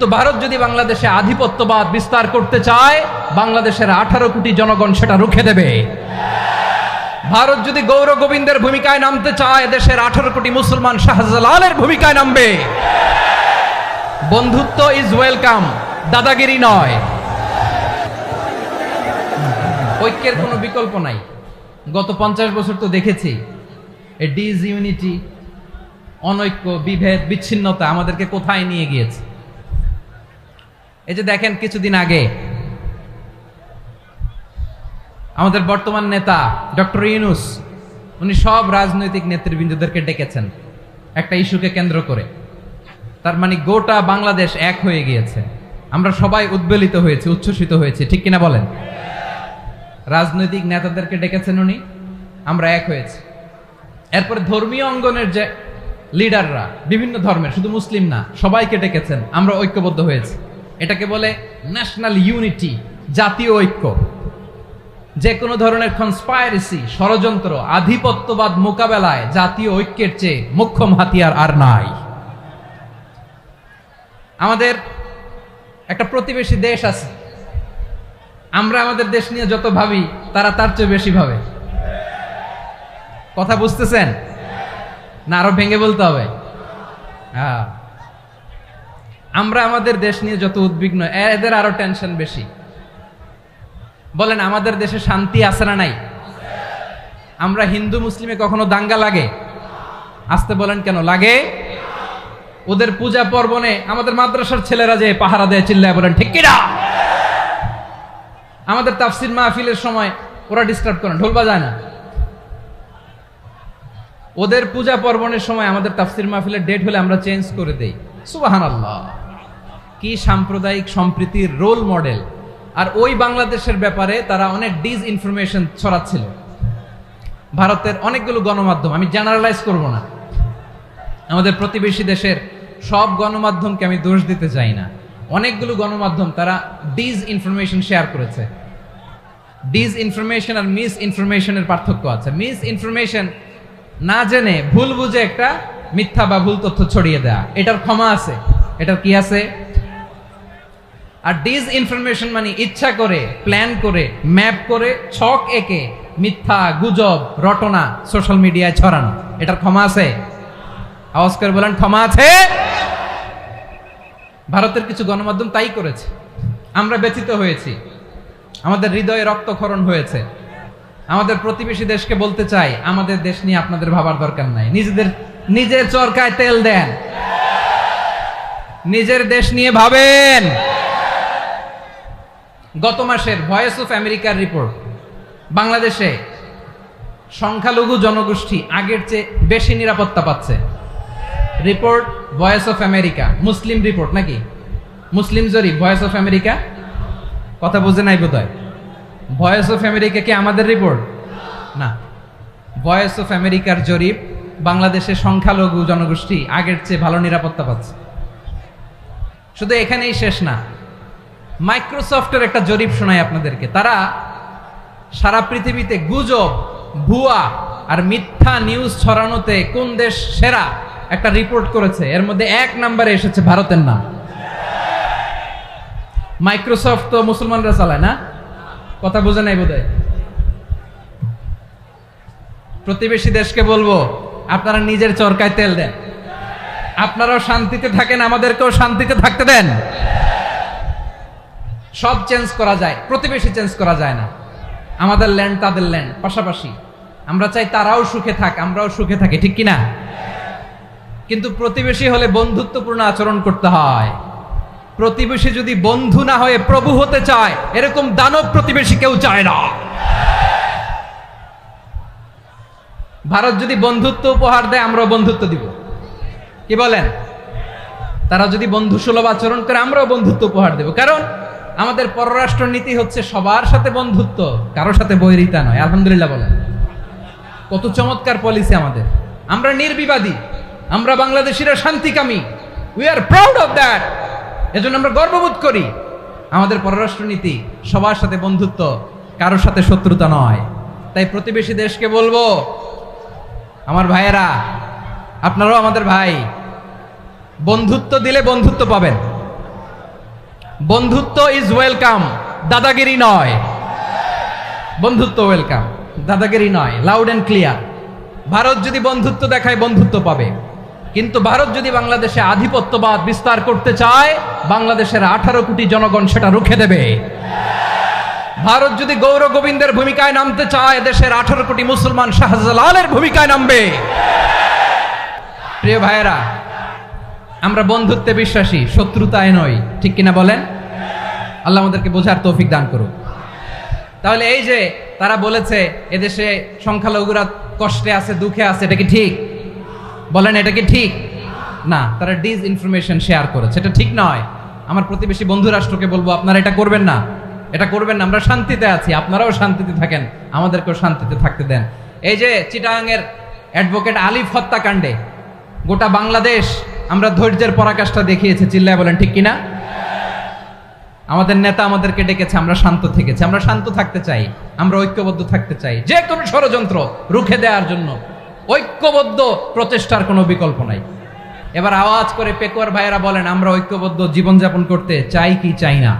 তো ভারত যদি বাংলাদেশে আধিপত্যবাদ বিস্তার করতে চায়, বাংলাদেশের 18 কোটি জনগণ সেটা রুখে দেবে। ভারত যদি গৌর গোবিন্দের ভূমিকায় নামতে চায়, দেশের 18 কোটি মুসলমান শাহজালালের ভূমিকায় নামবে। বন্ধুত্ব ইজ ওয়েলকাম, দাদাগিরি নয়। ঐক্যের কোনো বিকল্প নাই। গত 50 বছর তো দেখেছি এই ডিসইউনিটি, অনৈক্য, বিভেদ, বিচ্ছিন্নতা আমাদেরকে কোথায় নিয়ে গিয়েছে। এই যে দেখেন, কিছুদিন আগে আমাদের বর্তমান নেতা ডক্টর ইউনূস, উনি সব রাজনৈতিক নেতৃবৃন্দদেরকে ডেকেছেন একটা ইস্যুকে কেন্দ্র করে। তার মানে গোটা বাংলাদেশ এক হয়ে গিয়েছে। আমরা সবাই উদ্বেলিত হয়েছি, উচ্ছ্বসিত হয়েছি, ঠিক কিনা বলেন? রাজনৈতিক নেতাদেরকে ডেকেছেন উনি, আমরা এক হয়েছি। এরপরে ধর্মীয় অঙ্গনের যে লিডাররা, বিভিন্ন ধর্মের, শুধু মুসলিম না, সবাইকে ডেকেছেন, আমরা ঐক্যবদ্ধ হয়েছি। এটাকে বলে ন্যাশনাল ইউনিটি, জাতীয় ঐক্য। যে কোনো ধরনের কনস্পাইরেসি, ষড়যন্ত্র, আধিপত্যবাদ মোকাবেলায় জাতীয় ঐক্যের চেয়ে মোক্ষম হাতিয়ার আর নাই। আমাদের একটা প্রতিবেশী দেশ আছে, আমরা আমাদের দেশ নিয়ে যত ভাবি, তারা তার চেয়ে বেশি ভাবে। কথা বুঝতেছেন না? আরো ভেঙে বলতে হবে। আমরা আমাদের দেশ নিয়ে যত উদ্বিগ্ন, এদের আরো টেনশন বেশি। বলেন, আমাদের দেশে শান্তি আছে না নাই? আমরা হিন্দু মুসলিমে কখনো দাঙ্গা লাগে? আসতে বলেন, কেন লাগে? ওদের পূজা পার্বণে আমাদের মাদ্রাসার ছেলেরা যে পাহারা দেয়, চিল্লায় বলেন ঠিক কিনা? আমাদের তাফসির মাহফিলের সময় ওরা ডিস্টার্ব করেন, ঢোল বাজায় না। ওদের পূজা পার্বণের সময় আমাদের তাফসির মাহফিলের ডেট হলে আমরা চেঞ্জ করে দেই। সুবহানাল্লাহ, কি সাম্প্রদায়িক সম্প্রীতির রোল মডেল। আর ওই বাংলাদেশের ব্যাপারে তারা অনেক ডিসইনফরমেশন ছড়াচ্ছিল। ভারতের অনেকগুলো গণমাধ্যম, আমি জেনারেলাইজ করব না, আমাদের প্রতিবেশী দেশের সব গণমাধ্যমকে আমি দোষ দিতে চাই না। অনেকগুলো গণমাধ্যম তারা ডিসইনফরমেশন শেয়ার করেছে। ডিসইনফরমেশন আর মিস ইনফরমেশনের পার্থক্য আছে। মিস ইনফরমেশন না জেনে ভুল বুঝে একটা মিথ্যা বা ভুল তথ্য ছড়িয়ে দেয়া, এটার ক্ষমা আছে, এটার কি আছে। আর ডিসইনফরমেশন মানে ইচ্ছা করে, প্ল্যান করে, ম্যাপ করে, ছক এঁকে মিথ্যা, গুজব, রটনা সোশ্যাল মিডিয়ায় ছড়ানো, এটার ক্ষমা আছে? আওয়াজ করে বলেন, ক্ষমা আছে? ভারতের কিছু গণমাধ্যম তাই করেছে। আমরা ব্যথিত হয়েছি, আমাদের হৃদয়ে রক্তক্ষরণ হয়েছে। আমাদের প্রতিবেশী দেশকে বলতে চাই, আমাদের দেশ নিয়ে আপনাদের ভাবার দরকার নাই। নিজের চরকায় তেল দেন, নিজের দেশ নিয়ে ভাবেন। গত মাসের ভয়েস অফ আমেরিকার রিপোর্ট, বাংলাদেশে সংখ্যালঘু জনগোষ্ঠী আগের চেয়ে বেশি নিরাপত্তা পাচ্ছে। Report voice of America, Muslim report নাকি? মুসলিম জরিপ, ভয়েস অফ আমেরিকা। কথা বুঝে নাই বোধহয়। ভয়েস অফ আমেরিকা কি আমাদের রিপোর্ট? না, ভয়েস অফ আমেরিকার জরিপ, বাংলাদেশের সংখ্যালঘু জনগোষ্ঠী আগের চেয়ে ভালো নিরাপত্তা পাচ্ছে। শুধু এখানেই শেষ না, মাইক্রোসফটের একটা জরিপ শোনাই আপনাদেরকে। তারা সারা পৃথিবীতে গুজব, ভুয়া আর মিথ্যা নিউজ ছড়ানোতে কোন দেশ সেরা একটা রিপোর্ট করেছে। এর মধ্যে 1 নম্বরে এসেছে ভারতের নাম। মাইক্রোসফট তো মুসলমানরা চালায় না? কথা বোঝে নাই বোধহয়। প্রতিবেশী দেশকে বলবো, আপনারা নিজের চরকায় তেল দেন, আপনারাও শান্তিতে থাকেন, আমাদেরকেও শান্তিতে থাকতে দেন। সব চেঞ্জ করা যায়, প্রতিবেশী চেঞ্জ করা যায় না। আমাদের ল্যান্ড তাদের ল্যান্ড, পাশাপাশি। আমরা চাই তারাও সুখে থাক, আমরাও সুখে থাকি, ঠিক কিনা? কিন্তু প্রতিবেশী হলে বন্ধুত্বপূর্ণ আচরণ করতে হয়। প্রতিবেশী যদি বন্ধু না হয়ে প্রভু হতে চায়, এরকম দানব প্রতিবেশী কেউ চায় না। ভারত যদি বন্ধুত্ব উপহার দেয়, আমরাও বন্ধুত্ব দিব, কি বলেন? তারা যদি বন্ধু সুলভ আচরণ করে, আমরাও বন্ধুত্ব উপহার দেব। কারণ আমাদের পররাষ্ট্র নীতি হচ্ছে সবার সাথে বন্ধুত্ব, কারোর সাথে বৈরিতা নয়। আলহামদুলিল্লাহ বলেন, কত চমৎকার পলিসি আমাদের। আমরা নির্বিবাদী, আমরা বাংলাদেশিরা শান্তিকামী। We are proud of that. এজন্য আমরা গর্ববোধ করি। আমাদের পররাষ্ট্র নীতি সবার সাথে বন্ধুত্ব, কারোর সাথে শত্রুতা নয়। তাই প্রতিবেশী দেশকে বলবো, আমার ভাইয়েরা, আপনারাও আমাদের ভাই, বন্ধুত্ব দিলে বন্ধুত্ব পাবেন। বন্ধুত্ব ইজ ওয়েলকাম, দাদাগিরি নয়। বন্ধুত্ব ওয়েলকাম, দাদাগিরি নয়, লাউড এন্ড ক্লিয়ার। ভারত যদি বন্ধুত্ব দেখায় বন্ধুত্ব পাবে, কিন্তু ভারত যদি বাংলাদেশে আধিপত্যবাদ বিস্তার করতে চায়, বাংলাদেশের 18 কোটি জনগণ সেটা রুখে দেবে। ভারত যদি গৌর গোবিন্দের ভূমিকায় নামতে চায়, দেশের 18 কোটি মুসলমান শাহজালালের ভূমিকায় নামবে। প্রিয় ভাইয়েরা, আমরা বন্ধুত্বে বিশ্বাসী, শত্রুতায় নই, ঠিক কিনা বলেন? আল্লাহ আমাদেরকে বোঝার তৌফিক দান করুক। তাহলে এই যে তারা বলেছে এদেশে সংখ্যালঘুরা কষ্টে আছে, দুঃখে আছে, এটা কি ঠিক? বলেন, এটা কি ঠিক? না, তারা ডিস ইনফরমেশন শেয়ার করেছে, এটা ঠিক নয়। আমার প্রতিবেশী বন্ধু রাষ্ট্রকে বলবো, আপনারা এটা করবেন না, এটা করবেন না। আমরা শান্তিতে আছি, আপনারাও শান্তিতে থাকেন, আমাদেরকেও শান্তিতে থাকতে দেন। এই যে চিটাগাংয়ের অ্যাডভোকেট আলিফ হত্যাকাণ্ডে গোটা বাংলাদেশ আমরা ধৈর্যের পরাকাষ্ঠা দেখিয়েছে, চিল্লায় বলেন ঠিক কিনা? আমাদের নেতা আমাদেরকে ডেকেছে, আমরা শান্ত থেকেছি। আমরা শান্ত থাকতে চাই, আমরা ঐক্যবদ্ধ থাকতে চাই। যে কোনো ষড়যন্ত্র রুখে দেওয়ার জন্য ঐক্যবদ্ধ প্রচেষ্টার কোনো বিকল্প নাই। এবার আওয়াজ করে পেকুয়ার ভাইয়েরা বলেন, আমরা ঐক্যবদ্ধ জীবনযাপন করতে চাই কি চাই না?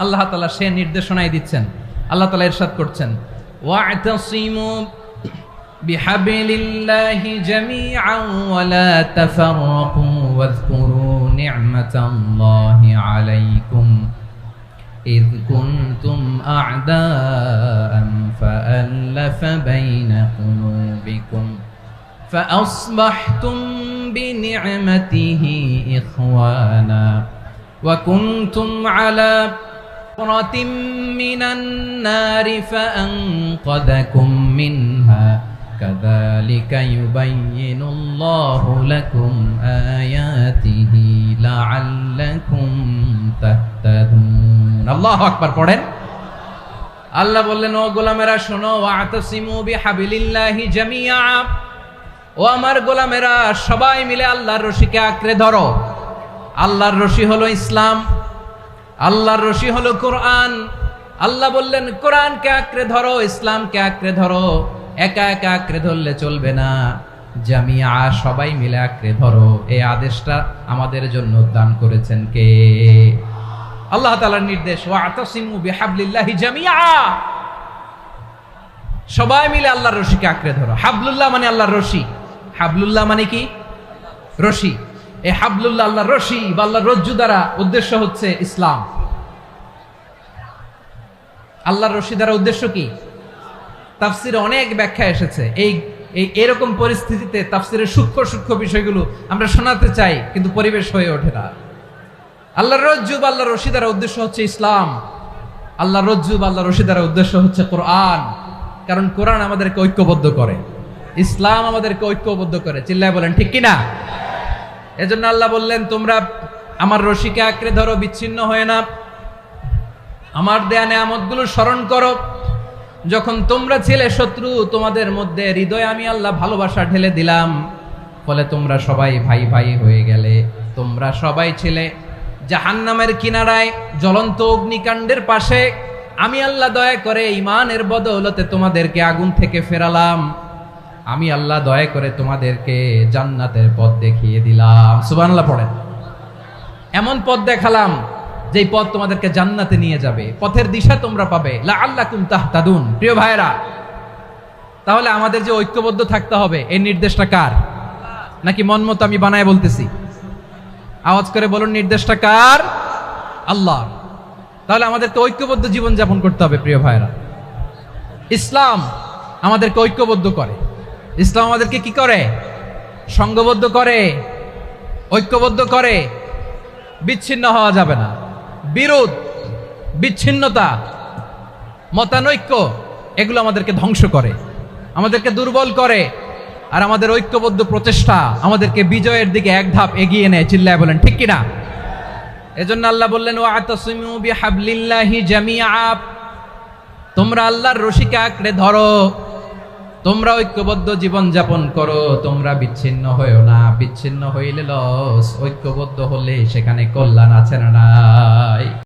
আল্লাহ তাআলা সে নির্দেশনাই দিচ্ছেন। আল্লাহ তাআলা ইরশাদ করছেন, ওয়া'তাসিমু বিহাবলিল্লাহি জামিআন ওয়া লা তাফাররাকু ওয়াযকুরু নি'মাতাল্লাহি আলাইকুম إذ كنتم أعداء فألف بين قلوبكم فأصبحتم بنعمته إخوانا وكنتم على حفرة من النار فأنقذكم منها كذلك يبين الله لكم آياته لعلكم تهتدون الله أكبر পড়েন। আল্লাহ বললেন, ও গোলামেরা শোনো, ওয়াতাসিমু বিহাবিলিল্লাহি জামিআ, ও আমার গোলামেরা সবাই মিলে আল্লাহর রশিকে আঁকড়ে ধরো। আল্লাহর রশি হলো ইসলাম, আল্লাহর রশি হলো কোরআন। আল্লাহ বললেন, কোরআনকে আঁকড়ে ধরো, ইসলামকে আঁকড়ে ধরো। একা একা আঁকড়ে ধরলে চলবে না, জামিআ সবাই মিলে আঁকড়ে ধরো। এই আদেশটা আমাদের জন্য দান করেছেন কে? আল্লাহ তাআলার নির্দেশ, ওয়াতাসিমু বিহাবলিল্লাহি জামিআ, সবাই মিলে আল্লাহর রশিকে আঁকড়ে ধরো। হাবলুল্লাহ মানে আল্লাহর রশি। হাবলুল্লাহ মানে কি? রশি। এই হাবলুল্লাহ আল্লাহর রশি বা আল্লাহর রজ্জু দ্বারা উদ্দেশ্য হচ্ছে ইসলাম। আল্লাহর রশি দ্বারা উদ্দেশ্য কি? তাফসিরে অনেক ব্যাখ্যা এসেছে। এই এরকম পরিস্থিতিতে তাফসিরের সূক্ষ্ম সূক্ষ্ম বিষয়গুলো আমরা শোনাতে চাই, কিন্তু পরিবেশ হয়ে ওঠে না। আল্লাহর রজ্জু বা আল্লাহর রশি দ্বারা উদ্দেশ্য হচ্ছে ইসলাম। আল্লাহর রজ্জু বা আল্লাহর রশি দ্বারা উদ্দেশ্য হচ্ছে কোরআন। কারণ কোরআন আমাদেরকে ঐক্যবদ্ধ করে, ইসলাম আমাদেরকে ঐক্যবদ্ধ করে। চিল্লায় বলেন ঠিক কিনা? এজন্য আল্লাহ বললেন, তোমরা আমার রশিকে আঁকড়ে ধরো, বিচ্ছিন্ন হয়ে না। আমার দেয়া নেয়ামতগুলো স্মরণ করো। যখন তোমরা ছিলে শত্রু, তোমাদের মধ্যে হৃদয়ে আমি আল্লাহ ভালোবাসা ঢেলে দিলাম, ফলে তোমরা সবাই ভাই ভাই হয়ে গেলে। তোমরা সবাই ছিলে জাহান্নামের কিনারায়, জ্বলন্ত অগ্নিকাণ্ডের পাশে। আমি আল্লাহ দয়া করে ঈমানের বদৌলতে তোমাদেরকে আগুন থেকে ফেরালাম। আমি আল্লাহ দয়া করে তোমাদেরকে জান্নাতের পথ দেখিয়ে দিলাম। সুবহানাল্লাহ পড়েন। এমন পথ দেখালাম যেই পথ তোমাদেরকে জান্নাতে নিয়ে যাবে, পথের দিশা তোমরা পাবে। লাআল্লাকুম তাহতাদুন। প্রিয় ভাইরা, তাহলে আমাদের যে ঐক্যবদ্ধ থাকতে হবে, এই নির্দেশটা কার? নাকি মন মতো আমি বানায় বলতেছি? আওয়াজ করে বলুন, নির্দেশটা কার? আল্লাহ। তাহলে আমাদেরকে ঐক্যবদ্ধ জীবন যাপন করতে হবে। প্রিয় ভাইরা, ইসলাম আমাদেরকে ঐক্যবদ্ধ করে। ইসলাম আমাদেরকে কি করে? সংঘবদ্ধ করে, ঐক্যবদ্ধ করে। বিচ্ছিন্ন হওয়া যাবে না। বিরোধ, বিচ্ছিন্নতা, মতানৈক্য, এগুলো আমাদেরকে ধ্বংস করে, আমাদেরকে দুর্বল করে। আর আমাদের ঐক্যবদ্ধ প্রচেষ্টা আমাদেরকে বিজয়ের দিকে এক ধাপ এগিয়ে নেয়। চিল্লায় বলেন ঠিক কিনা? এজন্য আল্লাহ বললেন, ওয়াতাসিমু বিহাবলিল্লাহি জামিআ, তোমরা আল্লাহর রশিকে আঁকড়ে ধরো, তোমরা ঐক্যবদ্ধ জীবন যাপন করো, তোমরা বিচ্ছিন্ন হয়েও না। বিচ্ছিন্ন হইলে লস, ঐক্যবদ্ধ হলে সেখানে কল্যাণ আছে না নাই?